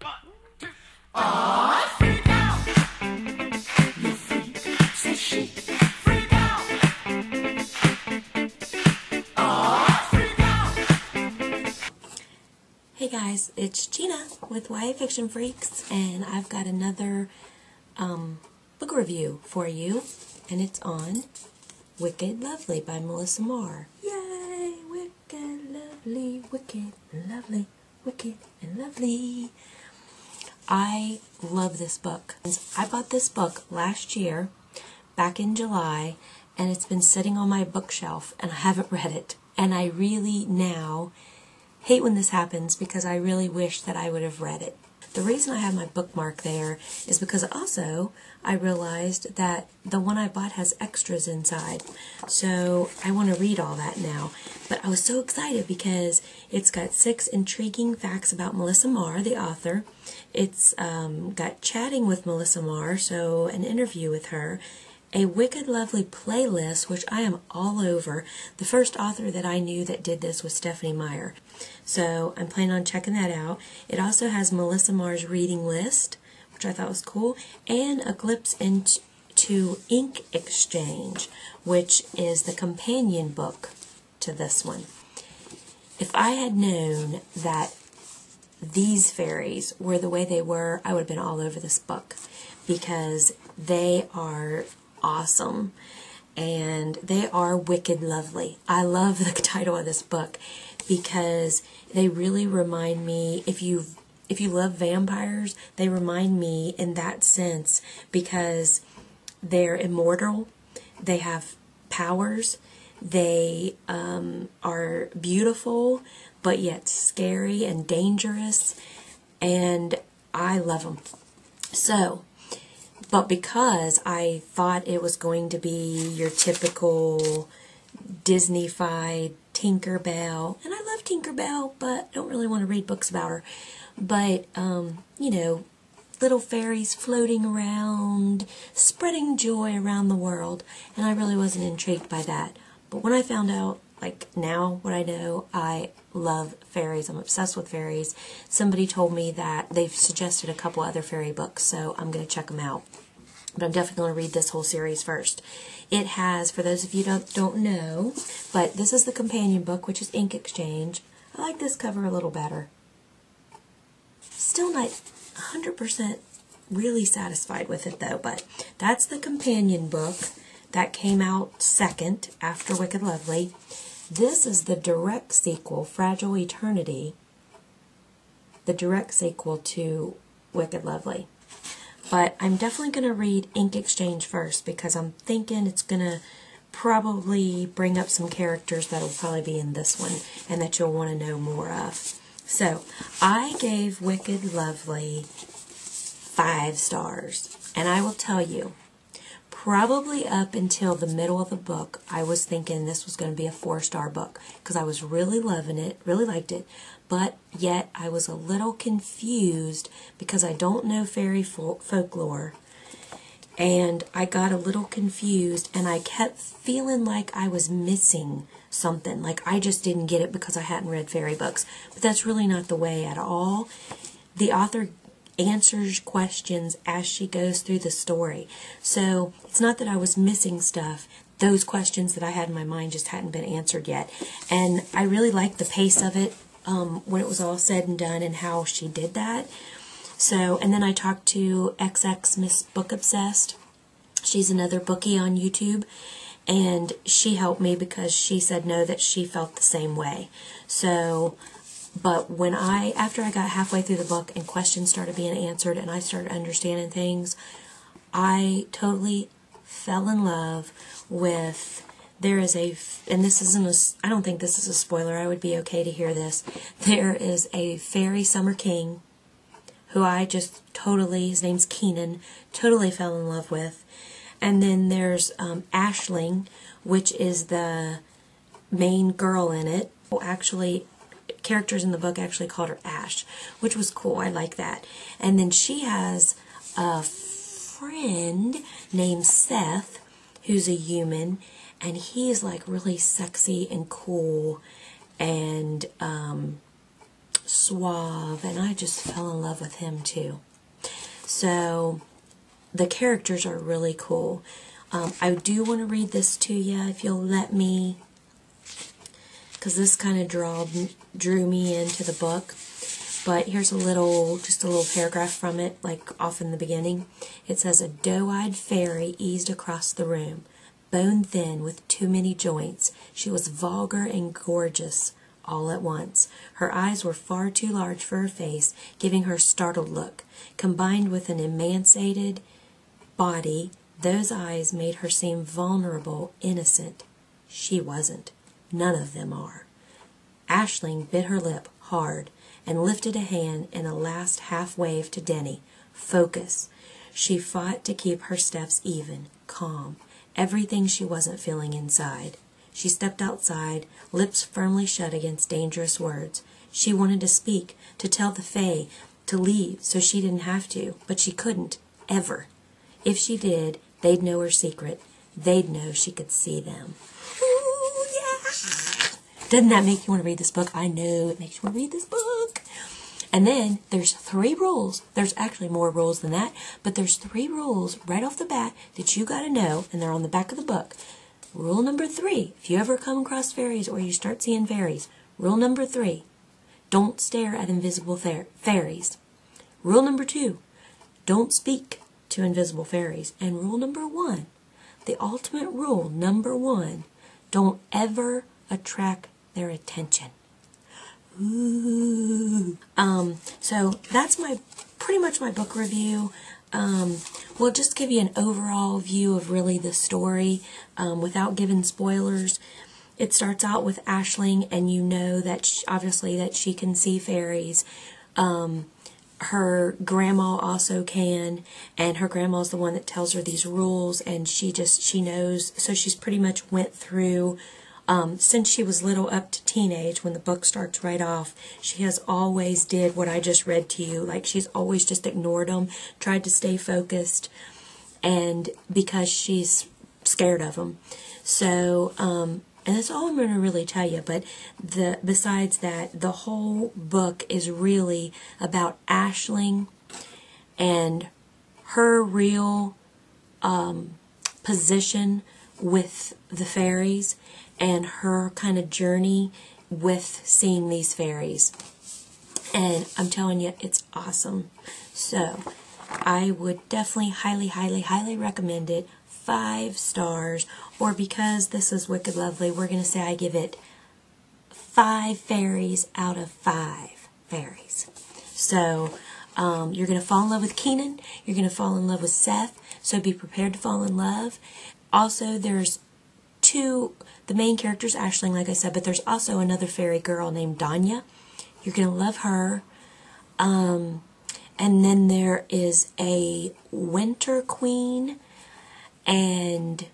Freak out! You freak, say she. Freak out! Freak out! Hey guys, it's Gina with YA Fiction Freaks, and I've got another book review for you, and it's on Wicked Lovely by Melissa Marr. Yay! Wicked Lovely, Wicked Lovely, Wicked and Lovely. I love this book. I bought this book last year, back in July, and it's been sitting on my bookshelf, and I haven't read it. And I really now hate when this happens because I really wish that I would have read it. The reason I have my bookmark there is because also I realized that the one I bought has extras inside. So I want to read all that now. But I was so excited because it's got 6 intriguing facts about Melissa Marr, the author. It's got chatting with Melissa Marr, so an interview with her. A Wicked Lovely playlist, which I am all over. The first author that I knew that did this was Stephanie Meyer. So I'm planning on checking that out. It also has Melissa Marr's reading list, which I thought was cool, and a glimpse into Ink Exchange, which is the companion book to this one. If I had known that these fairies were the way they were, I would have been all over this book because they are awesome and they are wicked lovely. I love the title of this book because they really remind me, if you love vampires, they remind me in that sense because they're immortal, they have powers, they are beautiful but yet scary and dangerous, and I love them. So, but because I thought it was going to be your typical Disney-fied Tinkerbell, and I love Tinkerbell, but I don't really want to read books about her, but, you know, little fairies floating around, spreading joy around the world, and I really wasn't intrigued by that. But when I found out, like now what I know, I love fairies. I'm obsessed with fairies. Somebody told me that they've suggested a couple other fairy books, so I'm going to check them out. But I'm definitely going to read this whole series first. It has, for those of you who don't know, but this is the companion book, which is Ink Exchange. I like this cover a little better. Still not 100% really satisfied with it though, but that's the companion book that came out second after Wicked Lovely. This is the direct sequel, Fragile Eternity, the direct sequel to Wicked Lovely. But I'm definitely going to read Ink Exchange first because I'm thinking it's going to probably bring up some characters that will probably be in this one and that you'll want to know more of. So, I gave Wicked Lovely 5 stars. And I will tell you, probably up until the middle of the book, I was thinking this was going to be a 4-star book because I was really loving it, really liked it, but yet I was a little confused because I don't know fairy folklore, and I got a little confused, and I kept feeling like I was missing something, like I just didn't get it because I hadn't read fairy books, but that's really not the way at all. The author answers questions as she goes through the story. So it's not that I was missing stuff. Those questions that I had in my mind just hadn't been answered yet. And I really liked the pace of it when it was all said and done and how she did that. So, and then I talked to XX Miss Book Obsessed. She's another bookie on YouTube. And she helped me because she said no, that she felt the same way. So, but when after I got halfway through the book and questions started being answered and I started understanding things, I totally fell in love with, there is a, and this isn't a, I don't think this is a spoiler, I would be okay to hear this, there is a fairy summer king who I just totally, his name's Keenan, totally fell in love with. And then there's Aisling, which is the main girl in it. Well, actually, characters in the book actually called her Ash, which was cool. I like that. And then she has a friend named Seth, who's a human, and he's like really sexy and cool and suave, and I just fell in love with him too. So the characters are really cool. I do want to read this to you if you'll let me, because this kind of drew me into the book. But here's just a little paragraph from it, like off in the beginning. It says, "A doe-eyed fairy eased across the room, bone thin with too many joints. She was vulgar and gorgeous all at once. Her eyes were far too large for her face, giving her a startled look. Combined with an emaciated body, those eyes made her seem vulnerable, innocent. She wasn't. None of them are." Aisling bit her lip hard and lifted a hand in a last half wave to Denny. Focus. She fought to keep her steps even, calm, everything she wasn't feeling inside. She stepped outside, lips firmly shut against dangerous words. She wanted to speak, to tell the Fae to leave so she didn't have to, but she couldn't, ever. If she did, they'd know her secret. They'd know she could see them. Ooh, yeah! Doesn't that make you want to read this book? I know it makes you want to read this book. And then there's 3 rules. There's actually more rules than that, but there's 3 rules right off the bat that you got to know, and they're on the back of the book. Rule number 3, if you ever come across fairies or you start seeing fairies, rule number 3, don't stare at invisible fairies. Rule number 2, don't speak to invisible fairies. And rule number 1, the ultimate rule, number 1, don't ever attract their attention. Ooh. So that's pretty much my book review. We'll just give you an overall view of really the story without giving spoilers. It starts out with Aisling, and you know that obviously that she can see fairies. Her grandma also can, and her grandma's the one that tells her these rules, and she knows. So she's pretty much went through, since she was little up to teenage, when the book starts right off, she has always did what I just read to you. Like, she's always just ignored them, tried to stay focused, and because she's scared of them. So, and that's all I'm going to really tell you. But besides that, the whole book is really about Aisling and her real position with the fairies and her kind of journey with seeing these fairies. And I'm telling you, it's awesome. So I would definitely highly, highly, highly recommend it. 5 stars, or because this is Wicked Lovely, we're going to say I give it 5 fairies out of 5 fairies. So you're going to fall in love with Keenan, you're going to fall in love with Seth, so be prepared to fall in love. Also, there's 2, the main character's Aisling, like I said, but there's also another fairy girl named Danya. You're going to love her. And then there is a Winter Queen, and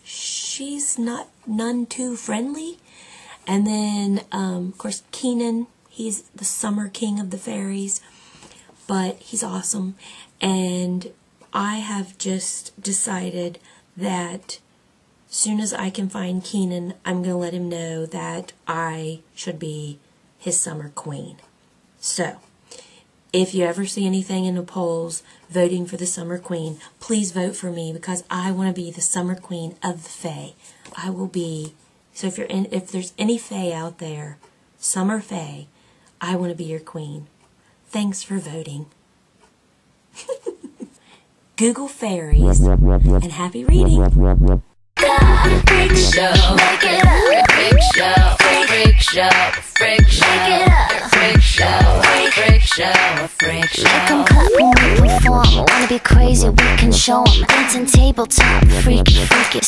she's none too friendly. And then, of course, Keenan, he's the summer king of the fairies, but he's awesome. And I have just decided that as soon as I can find Keenan, I'm going to let him know that I should be his summer queen. So, if you ever see anything in the polls voting for the Summer Queen, please vote for me, because I want to be the Summer Queen of the Fae. I will be. So if there's any Fae out there, Summer Fae, I want to be your queen. Thanks for voting. Google fairies and happy reading. Freak show, make it up. Freak show, freak show, freak show, make it up. Freak show, freak show, freak show. Make 'em clap when we perform. Wanna be crazy, we can show 'em. Dancing tabletop, freaky, freaky.